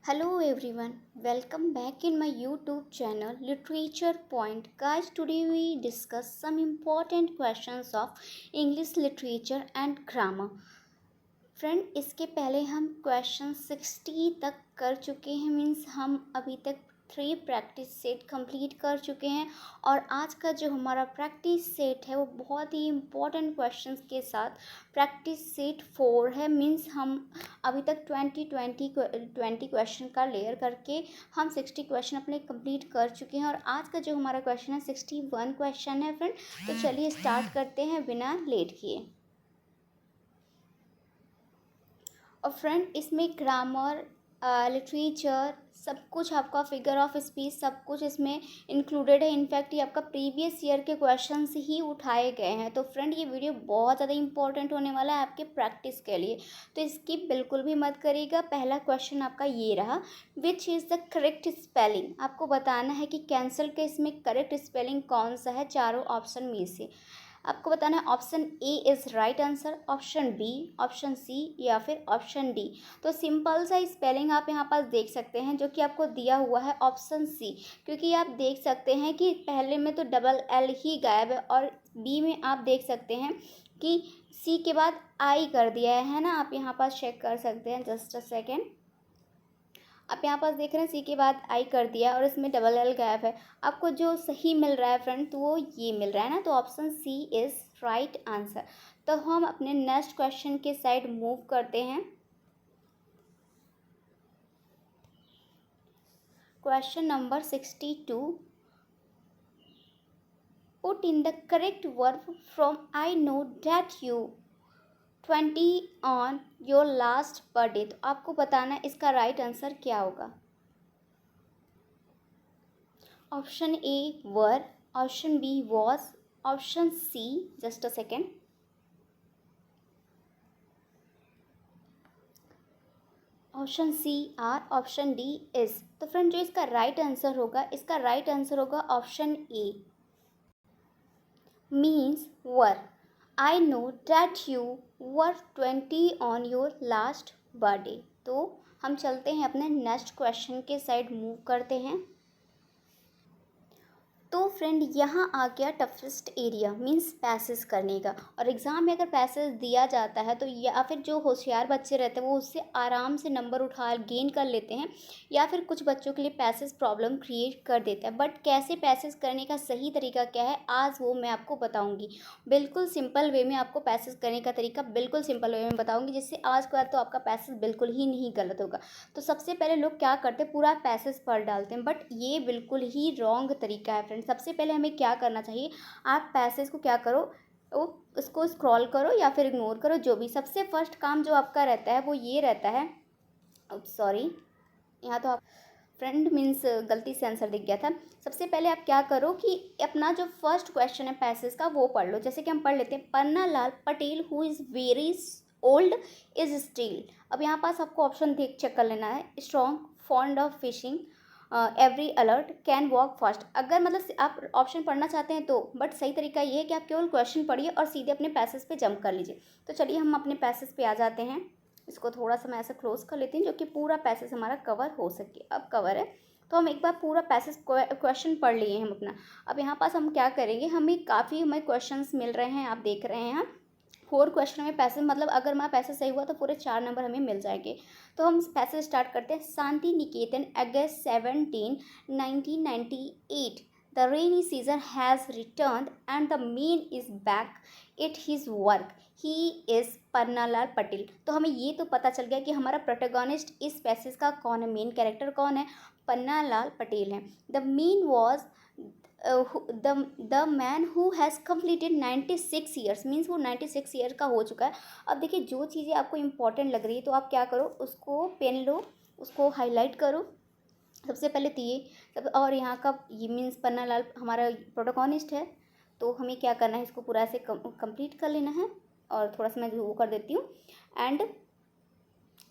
Hello everyone, welcome back in my YouTube channel Literature Point. Guys, today we discuss some important questions of English literature and grammar. Friend, इसके पहले हम question 60 तक कर चुके हैं, means हम अभी तक 3 प्रैक्टिस सेट कंप्लीट कर चुके हैं। और आज का जो हमारा प्रैक्टिस सेट है वो बहुत ही इम्पोर्टेंट क्वेश्चंस के साथ प्रैक्टिस सेट 4 है। मीन्स हम अभी तक 20 क्वेश्चन का लेयर करके हम 60 क्वेश्चन अपने कंप्लीट कर चुके हैं। और आज का जो हमारा क्वेश्चन है 61 क्वेश्चन है फ्रेंड। तो चलिए स्टार्ट करते हैं बिना लेट किए। और फ्रेंड, इसमें ग्रामर, लिटरेचर, सब कुछ आपका फिगर ऑफ स्पीच सब कुछ इसमें इंक्लूडेड है। इनफैक्ट ये आपका प्रीवियस ईयर के क्वेश्चन से ही उठाए गए हैं। तो फ्रेंड, ये वीडियो बहुत ज़्यादा इंपॉर्टेंट होने वाला है आपके प्रैक्टिस के लिए, तो इसकी बिल्कुल भी मत करिएगा। पहला क्वेश्चन आपका ये रहा, which is the correct spelling. आपको बताना है कि कैंसल के इसमें करेक्ट स्पेलिंग कौन सा है चारों ऑप्शन में से। आपको बताना है option A is right answer, option B, option C या फिर ऑप्शन डी। तो सिंपल सा स्पेलिंग आप यहाँ पास देख सकते हैं जो कि आपको दिया हुआ है ऑप्शन सी, क्योंकि आप देख सकते हैं कि पहले में तो डबल एल ही गायब है और बी में आप देख सकते हैं कि सी के बाद आई कर दिया है ना। आप यहाँ पास चेक कर सकते हैं, जस्ट अ सेकेंड। आप यहाँ पास देख रहे हैं सी के बाद आई कर दिया और इसमें डबल एल गायब है। आपको जो सही मिल रहा है फ्रेंड तो वो ये मिल रहा है ना, तो option C is right answer. तो हम अपने नेक्स्ट क्वेश्चन के साइड मूव करते हैं। Question number 62, put in the correct verb from I know that you 20 on your last birthday. तो आपको बताना है इसका राइट आंसर क्या होगा। Option A were, option B was, option C, just a second, option C are, option D is. तो friend, जो इसका राइट आंसर होगा, इसका राइट आंसर होगा option A, means were. I know that you were 20 on your last birthday. तो हम चलते हैं अपने नेक्स्ट क्वेश्चन के साइड मूव करते हैं। तो फ्रेंड, यहाँ आ गया टफेस्ट एरिया, मीन्स पैसेज करने का। और एग्ज़ाम में अगर पैसेज दिया जाता है तो या फिर जो होशियार बच्चे रहते हैं वो उससे आराम से नंबर उठा गेन कर लेते हैं, या फिर कुछ बच्चों के लिए पैसेज प्रॉब्लम क्रिएट कर देता है। बट कैसे पैसेज करने का सही तरीका क्या है, आज वो मैं आपको बताऊँगी। बिल्कुल सिंपल वे में आपको पैसेज करने का तरीका बिल्कुल सिंपल वे में बताऊँगी, जिससे आज के बाद तो आपका पैसेज बिल्कुल ही नहीं गलत होगा। तो सबसे पहले लोग क्या करते हैं, पूरा पैसेज पढ़ डालते हैं, बट ये बिल्कुल ही रॉन्ग तरीका है फ्रेंड। सबसे पहले हमें क्या करना चाहिए, आप पैसेज को क्या करो, वो उसको स्क्रॉल करो या फिर इग्नोर करो, जो भी। सबसे फर्स्ट काम जो आपका रहता है वो ये रहता है, सॉरी यहाँ तो आप फ्रेंड मीन्स गलती से आंसर दिख गया था। सबसे पहले आप क्या करो कि अपना जो फर्स्ट क्वेश्चन है पैसेज का वो पढ़ लो। जैसे कि हम पढ़ लेते हैं, Pannalal Patel who is very old is still. अब यहाँ पास आपको ऑप्शन देख चेक कर लेना है, strong, fond of fishing, every alert, can walk fast. अगर मतलब आप ऑप्शन पढ़ना चाहते हैं तो, बट सही तरीका ये है कि आप केवल क्वेश्चन पढ़िए और सीधे अपने पैसेज पे जंप कर लीजिए। तो चलिए हम अपने पैसेज पे आ जाते हैं। इसको थोड़ा सा मैं ऐसा क्लोज कर लेती हूँ जो कि पूरा पैसेज हमारा कवर हो सके। अब कवर है तो हम एक बार पूरा पैसेज क्वेश्चन पढ़ लिए हम अपना। अब यहाँ पास हम क्या करेंगे, हमें काफ़ी हमें क्वेश्चंस मिल रहे हैं, आप देख रहे हैं 4 क्वेश्चन में पैसेज, मतलब अगर हमारा पैसेज सही हुआ तो पूरे 4 नंबर हमें मिल जाएंगे। तो हम पैसेज स्टार्ट करते हैं। शांति निकेतन, अगस्त 17, 1998। The rainy season has return and the main is back at his work, he is Pannalal Patel. तो हमें ये तो पता चल गया कि हमारा प्रोटोगोनिस्ट इस पैसेज का कौन है, मेन कैरेक्टर कौन है, पन्नालाल पटेल है। The main was the man who has completed 96 years, means वो 96 ईयर का हो चुका है। अब देखिए, जो चीज़ें आपको इंपॉर्टेंट लग रही है तो आप क्या करो, उसको पेन लो, उसको हाईलाइट करो सबसे पहले तो ये सब। और यहाँ का ये मीन्स पन्नालाल हमारा प्रोटोगोनिस्ट है, तो हमें क्या करना है, इसको पूरा ऐसे कंप्लीट कर लेना है। और थोड़ा सा मैं वो कर देती हूँ एंड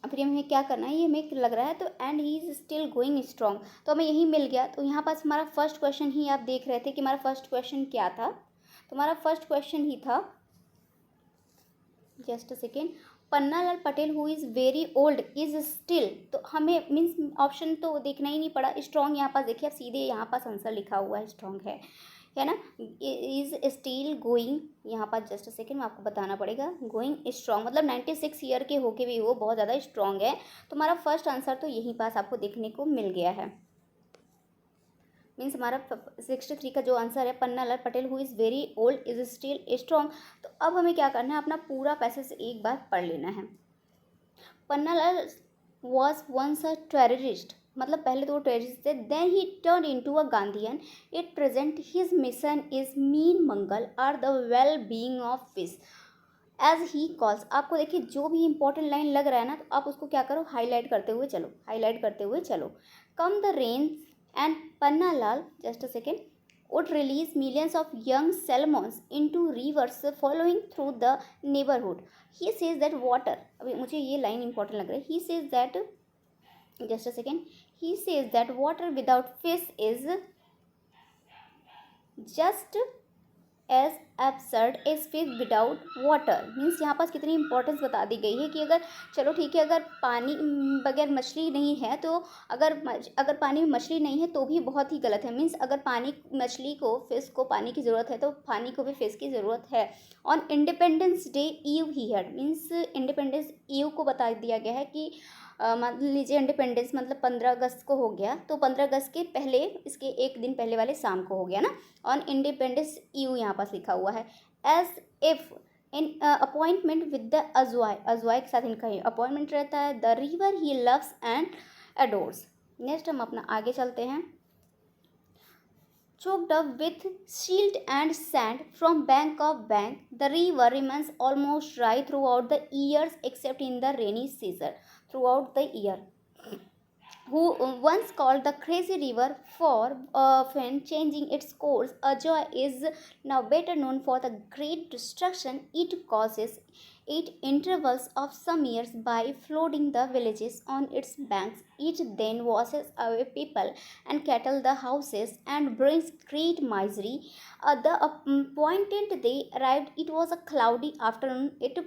फिर हमें क्या करना है, ये हमें लग रहा है तो and he is still going strong, तो हमें यही मिल गया। तो यहाँ पास हमारा फर्स्ट क्वेश्चन ही आप देख रहे थे कि हमारा फर्स्ट क्वेश्चन क्या था। तो हमारा फर्स्ट क्वेश्चन ही था, just a second, Pannalal Patel who is very old is still, तो हमें मीन्स ऑप्शन तो देखना ही नहीं पड़ा, स्ट्रॉन्ग यहाँ पास देखिए, अब सीधे यहाँ पास आंसर लिखा हुआ है, स्ट्रॉन्ग है ना। इज स्टिल गोइंग, यहाँ पास जस्ट सेकेंड में आपको बताना पड़ेगा, गोइंग स्ट्रॉन्ग मतलब 96 ईयर के होके भी वो बहुत ज़्यादा स्ट्रॉन्ग है। तो हमारा फर्स्ट आंसर तो यहीं पास आपको देखने को मिल गया है, मीन्स हमारा 63 का जो आंसर है, Pannalal Patel who is very old is still strong. तो अब हमें क्या करना है, अपना पूरा पैसेज एक बार पढ़ लेना है। Pannalal was once a terrorist, मतलब पहले तो वो टेररिस्ट थे, then he turn into a Gandhian, at present his mission is mean मंगल are the well being of peace as he calls. आपको देखिए जो भी इंपॉर्टेंट लाइन लग रहा है ना, तो आप उसको क्या करो, हाईलाइट करते हुए चलो, हाईलाइट करते हुए चलो। Come the rains and Pannalal, just a second, would release millions of young salmons into rivers following through the neighborhood. He says that water, अभी मुझे ये लाइन इंपॉर्टेंट लग रहा है, he says that, just a second, he says that water without fish is just as absurd as fish without water. Means यहाँ पास कितनी importance बता दी गई है कि अगर चलो ठीक है, अगर पानी बगैर मछली नहीं है तो अगर पानी में मछली नहीं है तो भी बहुत ही गलत है। मीन्स अगर पानी मछली को, फिश को पानी की ज़रूरत है तो पानी को भी फिश की ज़रूरत है। On independence day eve he had, means independence eve को बता दिया गया है कि मान लीजिए इंडिपेंडेंस मतलब 15 अगस्त को हो गया, तो 15 अगस्त के पहले, इसके एक दिन पहले वाले शाम को हो गया ना। ऑन इंडिपेंडेंस यू यहाँ पास लिखा हुआ है। As if in appointment with the Ajway, Ajway के साथ इनका अपॉइंटमेंट रहता है। The river he loves and adores. Next हम अपना आगे चलते हैं। Choked up with silt and sand from bank of bank, the river remains almost dry throughout the years except in the rainy season. Throughout the year, who once called the crazy river for often changing its course, Ajoy is now better known for the great destruction it causes at intervals of some years by flooding the villages on its banks. It then washes away people and cattle, the houses, and brings great misery. The appointed day arrived. It was a cloudy afternoon at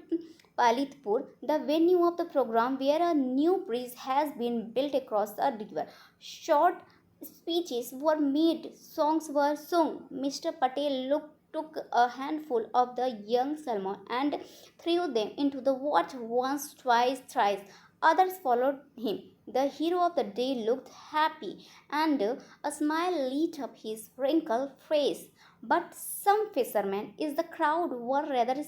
Palitpur, the venue of the program, where a new bridge has been built across the river. Short speeches were made, songs were sung. Mr. Patel took a handful of the young salmon and threw them into the water once, twice, thrice. Others followed him. The hero of the day looked happy, and a smile lit up his wrinkled face. But some fishermen in the crowd were rather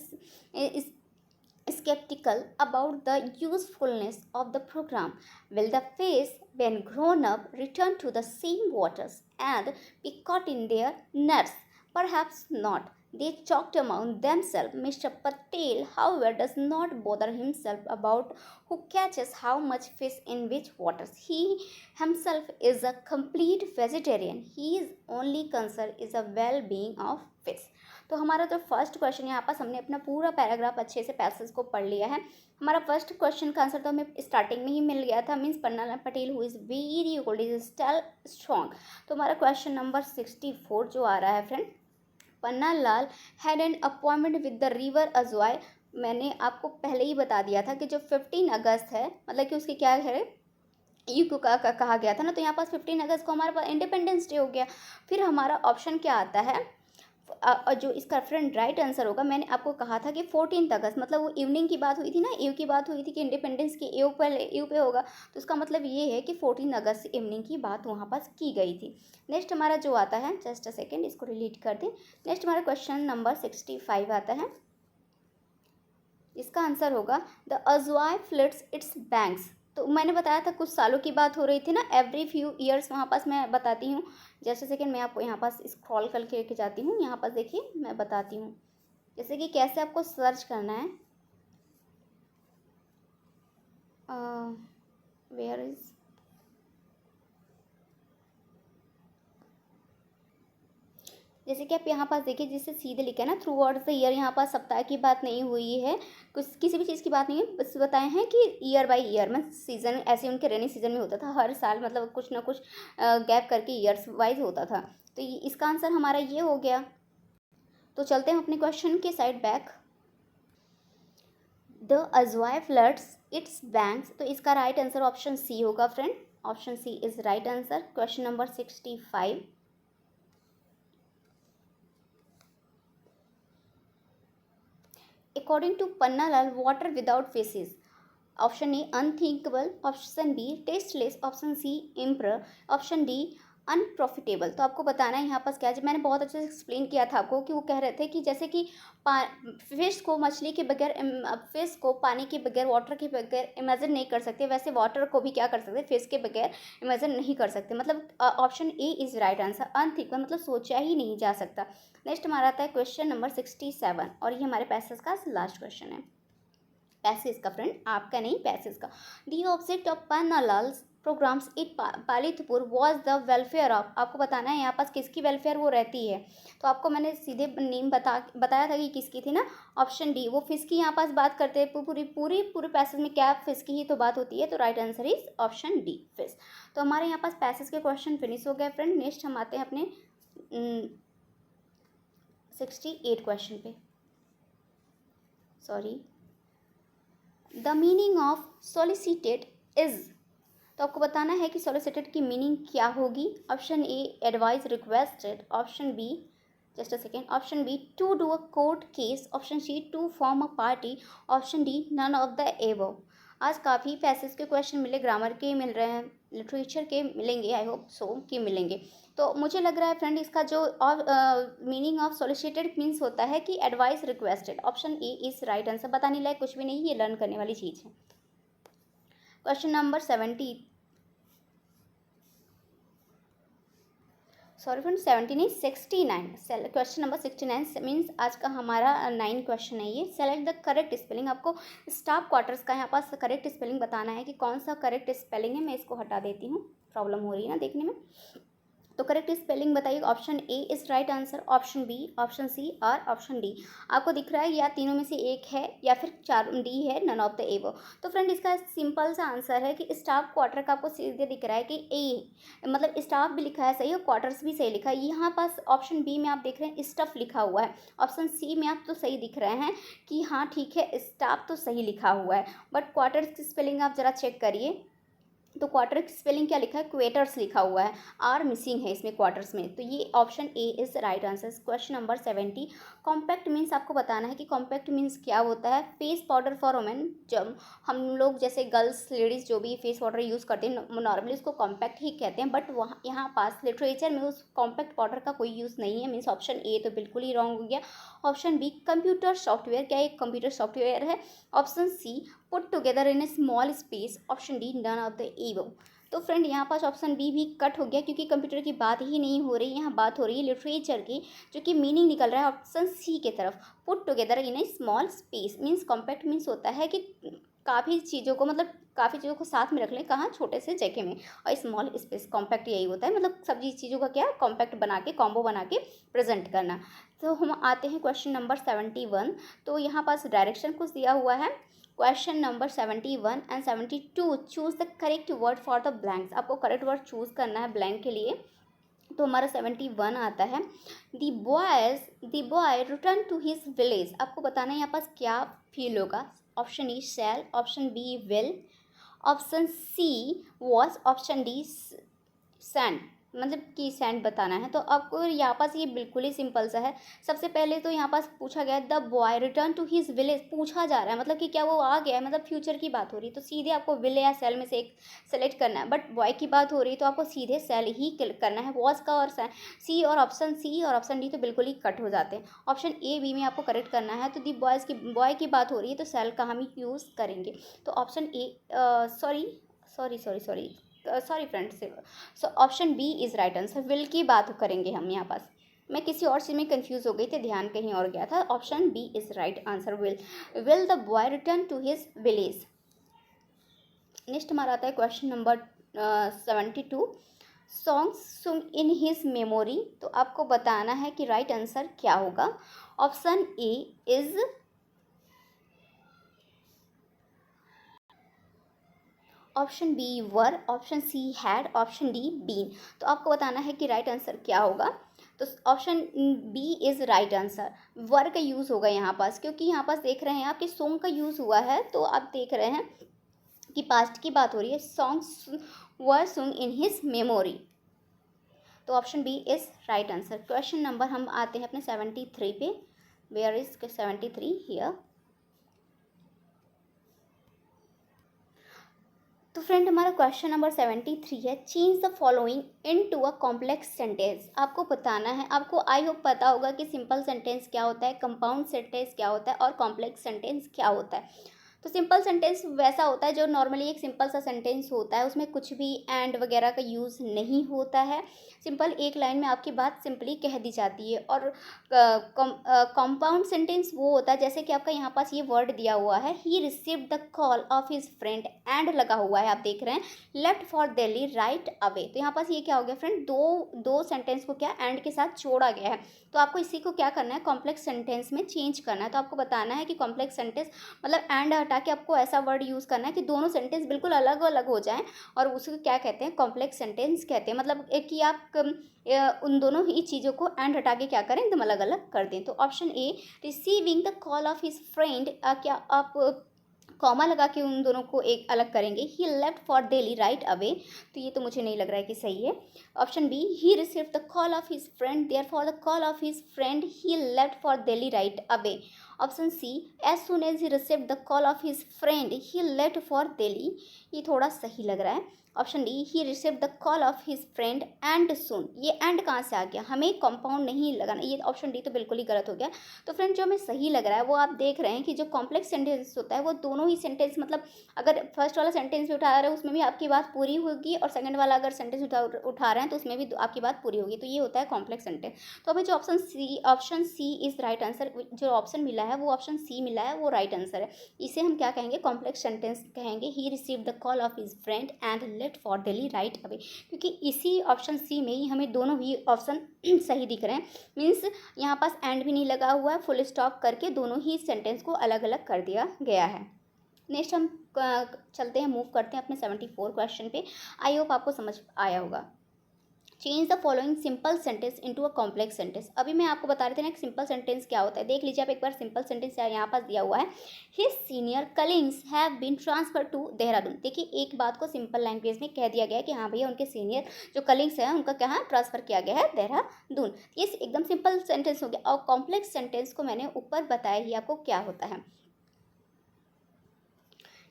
skeptical about the usefulness of the program. Will the fish, when grown up, return to the same waters and be caught in their nets? Perhaps not. They talked among themselves. Mr. Patel, however, does not bother himself about who catches how much fish in which waters. He himself is a complete vegetarian. His only concern is the well-being of fish. तो हमारा जो first question यहाँ पास, हमने अपना पूरा paragraph अच्छे से passage को पढ़ लिया है। हमारा फर्स्ट क्वेश्चन का आंसर तो हमें स्टार्टिंग में ही मिल गया था, means Pannalal Patel who is very old is still strong. तो हमारा क्वेश्चन नंबर 64 जो आ रहा है friend, Pannalal had an appointment with the river Ajway. मैंने आपको पहले ही बता दिया था कि जो 15 अगस्त है, मतलब कि उसकी क्या है, यू को कहा गया था ना। तो यहाँ पास 15 अगस्त को हमारे पास इंडिपेंडेंस डे हो गया। फिर हमारा ऑप्शन क्या आता है, जो इसका फ्रेंड राइट आंसर होगा, मैंने आपको कहा था कि 14 अगस्त, मतलब वो इवनिंग की बात हुई थी ना, ईव की बात हुई थी कि इंडिपेंडेंस की ईव पे होगा, तो उसका मतलब ये है कि 14 अगस्त इवनिंग की बात वहाँ पास की गई थी। नेक्स्ट हमारा जो आता है, जस्ट अ सेकेंड, इसको डिलीट कर दें। नेक्स्ट हमारा क्वेश्चन नंबर 65 आता है। इसका आंसर होगा the Ajway floods its banks. तो मैंने बताया था कुछ सालों की बात हो रही थी ना, एवरी फ्यू ईयर्स, वहाँ पास मैं बताती हूँ। जैसे सेकेंड मैं आपको यहाँ पास स्क्रॉल करके लेके जाती हूँ, यहाँ पास देखिए मैं बताती हूँ जैसे कि कैसे आपको सर्च करना है। वेयर इज, जैसे कि आप यहाँ पास देखिए, जिससे सीधे लिखा है ना थ्रू आउट द ईयर, यहाँ पास सप्ताह की बात नहीं हुई है, कुछ किसी भी चीज़ की बात नहीं है, बस बताए हैं कि ईयर बाय ईयर में सीज़न ऐसे उनके रेनी सीजन में होता था, हर साल मतलब कुछ ना कुछ गैप करके ईयर्स वाइज होता था। तो इसका आंसर हमारा ये हो गया। तो चलते हैं अपने क्वेश्चन के side back. The Ajway floods its banks, तो इसका राइट आंसर ऑप्शन सी होगा friend, option C is right answer. Question number 65, according to Pannalal water without faces, option A unthinkable, option B tasteless, option C impure, option D unprofitable. तो आपको बताना है यहाँ पास क्या है। जब मैंने बहुत अच्छे से एक्सप्लेन किया था आपको कि वो कह रहे थे कि जैसे कि फिश को मछली के बगैर, फिश को पानी के बगैर, वाटर के बगैर इमेजिन नहीं कर सकते, वैसे वाटर को भी क्या कर सकते, फिश के बगैर इमेजिन नहीं कर सकते। मतलब option A is right answer, unthinkable मतलब सोचा ही नहीं जा सकता। नेक्स्ट हमारा आता है क्वेश्चन नंबर 67, और ये हमारे पैसेज का लास्ट क्वेश्चन है, पैसेज का फ्रेंड, आपका नहीं पैसेज का। The object of Pannalal's programs it Palitpur was the welfare of, आपको बताना है यहाँ पास किसकी वेलफेयर वो रहती है। तो आपको मैंने सीधे नेम बताया था कि किसकी थी ना, ऑप्शन डी, वो फिश की यहाँ पास बात करते हैं। पूरे पैसेज में क्या फिश की ही तो बात होती है, तो right answer is option D, fish. तो हमारे यहाँ पास पैसेज के क्वेश्चन फिनिश हो गए फ्रेंड। नेक्स्ट हम आते हैं अपने 68 क्वेश्चन पे, sorry. The meaning of solicited is, तो आपको बताना है कि सॉलिसिटेड की मीनिंग क्या होगी। Option A advice requested, option B, just a second, option B to do a court case, option C to form a party, option D none of the above. आज काफ़ी पैसेज के question मिले, grammar के मिल रहे हैं, literature के मिलेंगे, I hope so कि मिलेंगे। तो मुझे लग रहा है फ्रेंड इसका जो मीनिंग ऑफ सॉलिसिटेड मीन्स होता है कि advice requested, option A is right answer. बताने लायक कुछ भी नहीं, ये लर्न करने वाली चीज़ है। क्वेश्चन नंबर 70, सॉरी फ्रेंड 70 नहीं 69, क्वेश्चन नंबर 69 मीन्स आज का हमारा 9 क्वेश्चन है ये। सेलेक्ट द करेक्ट स्पेलिंग, आपको स्टाफ क्वार्टर्स का यहाँ पास करेक्ट स्पेलिंग बताना है कि कौन सा करेक्ट स्पेलिंग है। मैं इसको हटा देती हूँ, प्रॉब्लम हो रही है ना देखने में। तो करेक्ट स्पेलिंग बताइए। Option A is right answer, option B, option C और ऑप्शन डी। आपको दिख रहा है या तीनों में से एक है या फिर चार डी है, नन ऑफ द एबव। तो फ्रेंड इसका सिंपल सा आंसर है कि स्टाफ क्वार्टर का आपको सीधे दिख रहा है कि ए, मतलब स्टाफ भी लिखा है सही और क्वार्टर्स भी सही लिखा है। यहाँ पास ऑप्शन बी में आप देख रहे हैं स्टफ लिखा हुआ है, ऑप्शन सी में आप तो सही दिख रहे हैं कि हाँ ठीक है स्टाफ तो सही लिखा हुआ है, बट क्वार्टर्स की स्पेलिंग आप जरा चेक करिए। तो क्वार्टर की स्पेलिंग क्या लिखा है, क्वेटर्स लिखा हुआ है, आर मिसिंग है इसमें क्वार्टर्स में। तो ये option A is right answer. Question number 70, compact means आपको बताना है कि कॉम्पैक्ट मीन्स क्या होता है। फेस पाउडर फॉर वुमेन, जब हम लोग जैसे गर्ल्स लेडीज़ जो भी फेस पाउडर यूज़ करते हैं नॉर्मली उसको कॉम्पैक्ट ही कहते हैं, बट वहाँ यहाँ पास लिटरेचर में उस कॉम्पैक्ट पाउडर का कोई यूज़ नहीं है, मीन्स ऑप्शन ए तो बिल्कुल ही रॉन्ग हो गया। ऑप्शन बी कंप्यूटर सॉफ्टवेयर, क्या एक कंप्यूटर सॉफ्टवेयर है। Option C put together in a small space, option D none of the above. तो फ्रेंड यहाँ पास ऑप्शन बी भी कट हो गया क्योंकि कंप्यूटर की बात ही नहीं हो रही, यहाँ बात हो रही है लिटरेचर की, जो कि मीनिंग निकल रहा है ऑप्शन सी की तरफ। Put together in a small space means compact means होता है कि काफ़ी चीज़ों को, मतलब काफ़ी चीज़ों को साथ में रख लें, कहाँ, छोटे से जगह में, और स्मॉल स्पेस कॉम्पैक्ट यही होता है, मतलब सभी चीज़ों का क्या कॉम्पैक्ट बना के कॉम्बो बना के प्रेजेंट करना। तो हम आते हैं क्वेश्चन नंबर 71। तो यहाँ पास डायरेक्शन कुछ दिया हुआ है। Question number 71 and 72, choose the correct word for the blanks, आपको करेक्ट वर्ड चूज़ करना है ब्लैंक के लिए। तो हमारा 71 आता है, the boy return to his village, आपको बताना है यहाँ पास क्या फील होगा। Option E shall, option B will, option C was, option D sand, मतलब कि सैंड बताना है। तो आपको यहाँ पास ये बिल्कुल ही सिंपल सा है। सबसे पहले तो यहाँ पास पूछा गया है the boy return to his village, पूछा जा रहा है मतलब कि क्या वो आ गया है, मतलब फ्यूचर की बात हो रही है, तो सीधे आपको विल या सेल में से एक सेलेक्ट करना है। बट बॉय की बात हो रही है तो आपको सीधे सेल ही क्लिक करना है। वॉज का और सी और ऑप्शन डी तो बिल्कुल ही कट हो जाते हैं। ऑप्शन ए बी में आपको करेक्ट करना है। तो दी बॉय की बात हो रही है तो सेल का हम यूज़ करेंगे। तो option A, sorry friends, so option B is right answer. Will की बात करेंगे हम यहाँ पास, मैं किसी और चीज़ में कंफ्यूज हो गई थी, ध्यान कहीं और गया था। Option B is right answer, will the boy return to his village. Next हमारा आता है क्वेश्चन नंबर 72, सॉन्ग्स सुंग इन हिज मेमोरी, तो आपको बताना है कि राइट आंसर क्या होगा। Option A is, option B were, option C had, option D been. तो आपको बताना है कि राइट आंसर क्या होगा। तो option B is right answer. Were का यूज़ होगा यहाँ पास, क्योंकि यहाँ पास देख रहे हैं आपके सॉन्ग का यूज़ हुआ है, तो आप देख रहे हैं कि पास्ट की बात हो रही है, songs were sung in his memory. तो option B is right answer. Question number हम आते हैं अपने 73 पे। Where is 73 here. तो फ्रेंड हमारा क्वेश्चन नंबर 73 है, change the following into a complex sentence. आपको बताना है, आपको आई होप पता होगा कि सिंपल सेंटेंस क्या होता है, कंपाउंड सेंटेंस क्या होता है और कॉम्प्लेक्स सेंटेंस क्या होता है। तो सिंपल सेंटेंस वैसा होता है जो नॉर्मली एक सिंपल सा सेंटेंस होता है, उसमें कुछ भी एंड वगैरह का यूज़ नहीं होता है, सिंपल एक लाइन में आपकी बात सिंपली कह दी जाती है। और कंपाउंड सेंटेंस वो होता है जैसे कि आपका यहाँ पास ये वर्ड दिया हुआ है, he received the call of his friend, and लगा हुआ है, आप देख रहे हैं, left for Delhi right away. तो यहाँ पास ये क्या हो गया फ्रेंड, दो सेंटेंस को क्या एंड के साथ जोड़ा गया है। तो आपको इसी को क्या करना है, कॉम्प्लेक्स सेंटेंस में चेंज करना है। तो आपको बताना है कि कॉम्प्लेक्स सेंटेंस मतलब एंड हटा के आपको ऐसा वर्ड यूज़ करना है कि दोनों सेंटेंस बिल्कुल अलग अलग हो जाएं, और उसको क्या कहते हैं, कॉम्प्लेक्स सेंटेंस कहते हैं। मतलब कि आप उन दोनों ही चीज़ों को एंड हटा के क्या करें, एकदम अलग अलग कर दें। तो option A, receiving the call of his friend, क्या आप कॉमा लगा के उन दोनों को एक अलग करेंगे, he left for Delhi right away. तो ये तो मुझे नहीं लग रहा है कि सही है। Option B, he receive the call of his friend, therefore the call of his friend he left for Delhi right away. Option C, as soon as he receive the call of his friend he left for Delhi. ये थोड़ा सही लग रहा है। Option D, he receive the call of his friend and soon. ये and कहाँ से आ गया, हमें कंपाउंड नहीं लगाना, ये ऑप्शन डी तो बिल्कुल ही गलत हो गया। तो फ्रेंड जो हमें सही लग रहा है वो आप देख रहे हैं कि जो कॉम्प्लेक्स सेंटेंस होता है वो दोनों ही सेंटेंस, मतलब अगर फर्स्ट वाला सेंटेंस भी उठा रहे हैं उसमें भी आपकी बात पूरी होगी, और सेकंड वाला अगर सेंटेंस उठा रहे हैं तो उसमें भी आपकी बात पूरी होगी। तो ये होता है कॉम्प्लेक्स सेंटेंस। तो अभी जो option C is right answer, जो ऑप्शन मिला है वो ऑप्शन सी मिला है, वो राइट आंसर है। इसे हम क्या कहेंगे, कॉम्प्लेक्स सेंटेंस कहेंगे। He receive the call of his friend and left for Delhi right away, क्योंकि इसी ऑप्शन सी में ही हमें दोनों ही ऑप्शन सही दिख रहे हैं। मीन्स यहाँ पास एंड भी नहीं लगा हुआ है, फुल स्टॉप करके दोनों ही सेंटेंस को अलग अलग कर दिया गया है। नेक्स्ट हम चलते हैं, मूव करते हैं अपने 74 क्वेश्चन पे। आई होप आपको समझ आया होगा। Change the following simple sentence into a complex sentence. अभी मैं आपको बता रही थी ना कि सिंपल सेंटेंस क्या होता है, देख लीजिए आप एक बार। सिंपल सेंटेंस यहाँ पास दिया हुआ है, his senior colleagues have been transfer to Dehradun. देखिए एक बात को सिंपल लैंग्वेज में कह दिया गया है कि हाँ भैया उनके सीनियर जो कलीग्स हैं उनका क्या है, ट्रांसफर किया गया है देहरादून। ये एकदम सिंपल सेंटेंस हो गया। और कॉम्प्लेक्स सेंटेंस को मैंने ऊपर बताया ही आपको क्या होता है।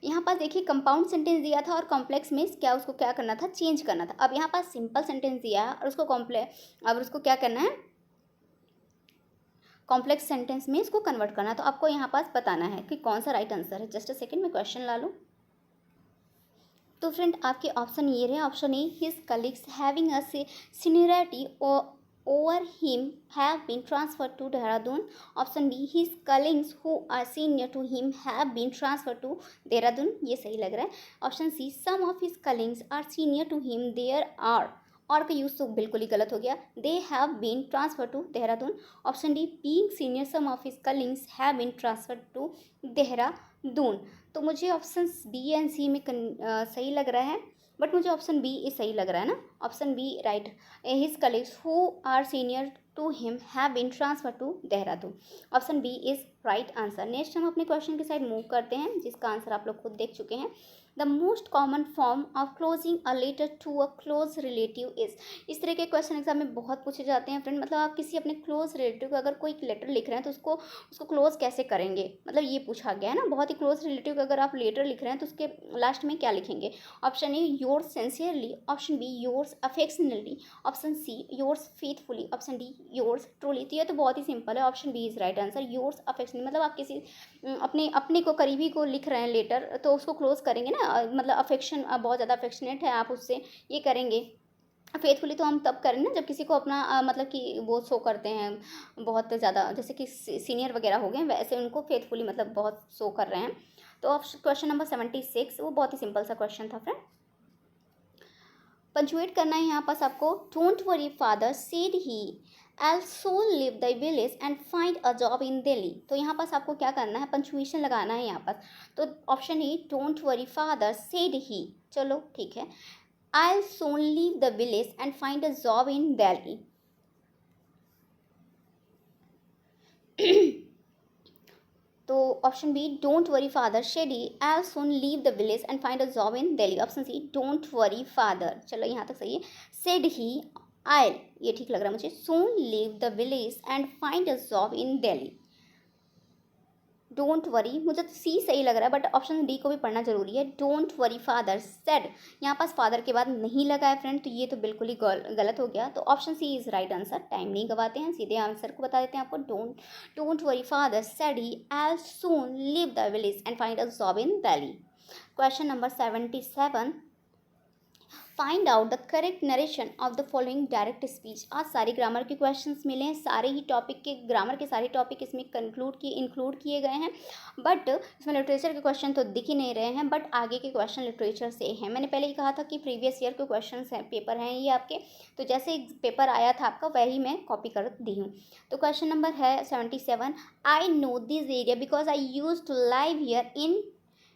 यहाँ पास देखिए कंपाउंड सेंटेंस दिया था और कॉम्प्लेक्स में क्या उसको क्या करना था, चेंज करना था। अब यहाँ पास सिंपल सेंटेंस दिया है और उसको अब उसको क्या करना है, कॉम्प्लेक्स सेंटेंस में इसको कन्वर्ट करना है। तो आपको यहाँ पास बताना है कि कौन सा राइट आंसर है। जस्ट अ सेकेंड में क्वेश्चन ला लूँ। तो फ्रेंड आपके ऑप्शन ये रहे, option A, his colleagues having a seniority over him have been transferred to Dehradun. Option B, his colleagues who are senior to him have been transferred to Dehradun. ये सही लग रहा है। Option C, some of his colleagues are senior to him, there are, और का use तो बिल्कुल ही गलत हो गया, they have been transferred to Dehradun. Option D, being senior some of his colleagues have been transferred to Dehradun. तो मुझे option B and सी में सही लग रहा है, बट मुझे ऑप्शन बी इज सही लग रहा है ना। Option B right, his colleagues who are senior to him have been transfer to Dehradun. Option B is right answer. Next हम अपने क्वेश्चन के साइड मूव करते हैं, जिसका आंसर आप लोग खुद देख चुके हैं। The most common form of closing a letter to a close relative is. इस तरह के क्वेश्चन एग्जाम में बहुत पूछे जाते हैं फ्रेंड। मतलब आप किसी अपने क्लोज रिलेटिव को अगर कोई लेटर लिख रहे हैं तो उसको क्लोज कैसे करेंगे, मतलब ये पूछा गया है ना। बहुत ही क्लोज रिलेटिव को अगर आप लेटर लिख रहे हैं तो उसके लास्ट में क्या लिखेंगे। Option A, yours sincerely. Option B, yours affectionately. Option C, yours faithfully. Option D, yours truly. तो ये तो बहुत ही सिंपल है, option B is right answer, yours affectionately. मतलब आप किसी अपने को करीबी को लिख रहे हैं लेटर, तो उसको क्लोज करेंगे ना। मतलब अफेक्शन, बहुत ज़्यादा अफेक्शनेट है आप उससे, ये करेंगे। फेथफुली तो हम तब करें ना जब किसी को अपना मतलब कि वो शो करते हैं बहुत ज़्यादा, जैसे कि सीनियर वगैरह हो गए, वैसे उनको फेथफुली मतलब बहुत शो कर रहे हैं। तो क्वेश्चन नंबर 76 वो बहुत ही सिंपल सा क्वेश्चन था फ्रेंड। पंचुएट करना है यहाँ पास आपको। Don't worry father said he also leave the village and find a job in Delhi। तो यहाँ पास आपको क्या करना है, पंचुएशन लगाना है यहाँ पास। तो option A, don't worry father said he, चलो ठीक है, I'll soon leave the village and find a job in Delhi। तो option B, don't worry father शेडी I soon leave the village and find a job in Delhi. Option C, don't worry father, चलो यहाँ तक सही है। Said he आई, ये ठीक लग रहा है मुझे, soon leave the village and find a job in Delhi. Don't worry, मुझे तो सी सही लग रहा है, बट ऑप्शन डी को भी पढ़ना जरूरी है। डोंट वरी फादर सेड, यहाँ पास फादर के बाद नहीं लगा है फ्रेंड, तो ये तो बिल्कुल ही गलत हो गया। तो option C is right answer. Time नहीं गवाते हैं, सीधे आंसर को बता देते हैं आपको। Don't worry father said he I soon leave the village and find a job in Delhi. Question number 77, find out the correct narration of the following direct speech. आज सारे ग्रामर के क्वेश्चंस मिले हैं, सारे ही टॉपिक के ग्रामर के सारे topic इसमें इंक्लूड किए गए हैं, बट इसमें लिटरेचर के क्वेश्चन तो दिख ही नहीं रहे हैं, बट आगे के क्वेश्चन लिटरेचर से हैं। मैंने पहले ही कहा था कि प्रीवियस ईयर के क्वेश्चन पेपर हैं ये आपके, तो जैसे पेपर आया था आपका वही मैं कॉपी कर दी हूँ। तो क्वेश्चन नंबर है 77, I know this area because I use to live here in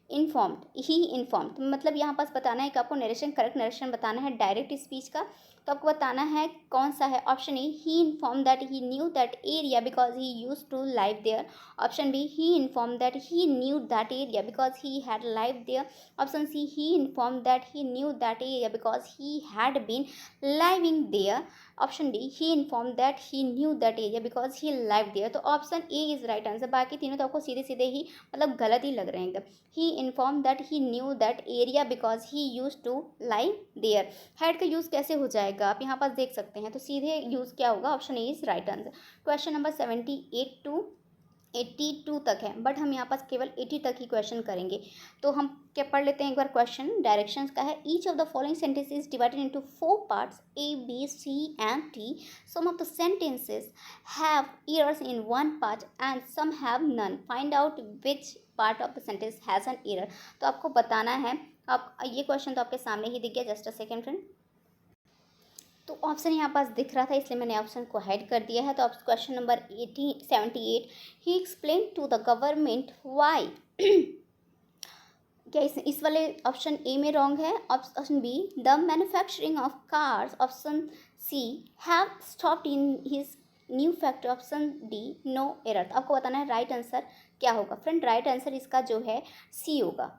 informed, he informed, मतलब यहाँ पास बताना है कि आपको नरेशन, करेक्ट नरेशन बताना है डायरेक्ट स्पीच का। तो आपको बताना है कौन सा है। Option A, he inform that he knew that area because he use to live there. Option B, he inform that he knew that area because he had live there. Option C, he inform that he knew that area because he had been living there. Option D, he inform that he knew that area because he live there. तो option A is right answer. बाकी तीनों तो आपको सीधे सीधे ही मतलब गलत ही लग रहे हैं एकदम। He inform that he knew that area because he use to live there. Had का यूज़ कैसे हो जाएगा आप यहाँ पास देख सकते हैं, तो सीधे यूज़ क्या होगा। Option A is right answer. Question number 78 to 82 तक है, बट हम यहाँ पास केवल 80 तक ही क्वेश्चन करेंगे। तो हम क्या पढ़ लेते हैं एक बार। क्वेश्चन डायरेक्शंस का है, each of the following sentence is divided into 4 parts A, B, C and D. Some of the sentences have errors in one part and some have none. Find out which part of the sentence has an error. तो आपको बताना है। आप ये question तो आपके सामने ही दिख गया, जस्ट अ सेकेंड फ्रेंड। तो ऑप्शन यहाँ पास दिख रहा था इसलिए मैंने ऑप्शन को हाइड कर दिया है। तो आप question number 78, he explain to the government why, क्या इस वाले ऑप्शन ए में रॉन्ग है। Option B, the manufacturing of cars. Option C, have stopped in his new factory. Option D, no error. तो आपको बताना है राइट आंसर क्या होगा फ्रेंड। राइट आंसर इसका जो है सी होगा।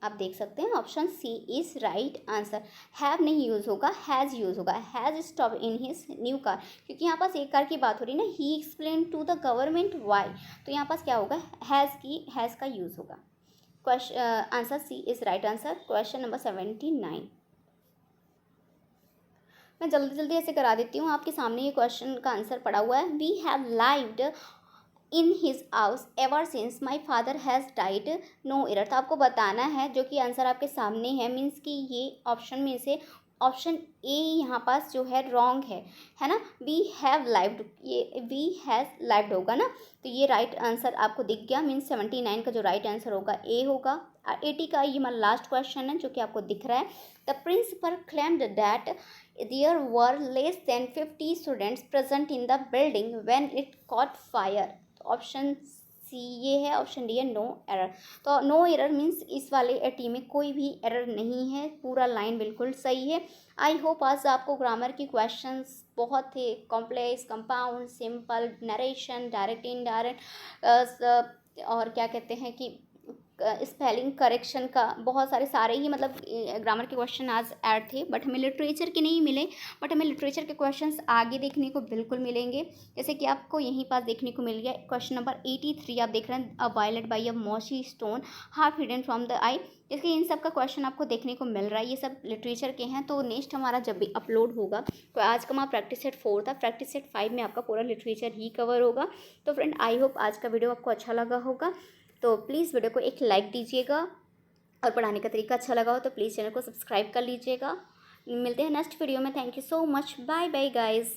आप देख सकते हैं option C is right answer. Have नहीं यूज़ होगा, हैज़ यूज़ होगा। Has stop in his new car, क्योंकि यहाँ पास एक कार की बात हो रही है ना। He explain to the government why, तो यहाँ पास क्या होगा, हैज़ का यूज़ होगा। Question answer C is right answer. Question number 79, मैं जल्दी जल्दी ऐसे करा देती हूँ, आपके सामने ये क्वेश्चन का आंसर पड़ा हुआ है। We have lived in his house ever since my father has died, no error. तो आपको बताना है जो कि आंसर आपके सामने है, मीन्स कि ये ऑप्शन में से ऑप्शन ए यहाँ पास जो है रॉन्ग है ना। वी हैव लाइव्ड, ये वी हैज़ लाइव्ड होगा ना, तो ये राइट आंसर आपको दिख गया। मीन्स 79 का जो राइट आंसर होगा ए होगा। 80 का ये हमारा लास्ट क्वेश्चन है जो कि आपको दिख रहा है। The principal claimed that there were less than 50 students present in the building when it caught fire. Option C ये है, ऑप्शन डी है नो एरर। तो नो एरर मीन्स इस वाले 80 में कोई भी एरर नहीं है, पूरा लाइन बिल्कुल सही है। आई होप आज आपको ग्रामर की क्वेश्चंस बहुत थे, complex, compound, simple, narration, direct, indirect, और क्या कहते हैं कि स्पेलिंग करेक्शन का बहुत सारे ही मतलब ग्रामर के क्वेश्चन आज ऐड थे, बट हमें लिटरेचर के नहीं मिले। बट हमें लिटरेचर के क्वेश्चंस आगे देखने को बिल्कुल मिलेंगे, जैसे कि आपको यहीं पास देखने को मिल गया। क्वेश्चन नंबर 83 आप देख रहे हैं, a violet by a mossy stone half hidden from the eye. इसलिए इन सब का क्वेश्चन आपको देखने को मिल रहा है, ये सब लिटरेचर के हैं। तो नेक्स्ट हमारा जब भी अपलोड होगा, तो आज का हमारा प्रैक्टिस सेट 4 था, प्रैक्टिस सेट 5 में आपका पूरा लिटरेचर ही कवर होगा। तो फ्रेंड आई होप आज का वीडियो आपको अच्छा लगा होगा, तो प्लीज़ वीडियो को एक लाइक दीजिएगा, और पढ़ाने का तरीका अच्छा लगा हो तो प्लीज़ चैनल को सब्सक्राइब कर लीजिएगा। मिलते हैं नेक्स्ट वीडियो में। Thank you so much, bye bye guys.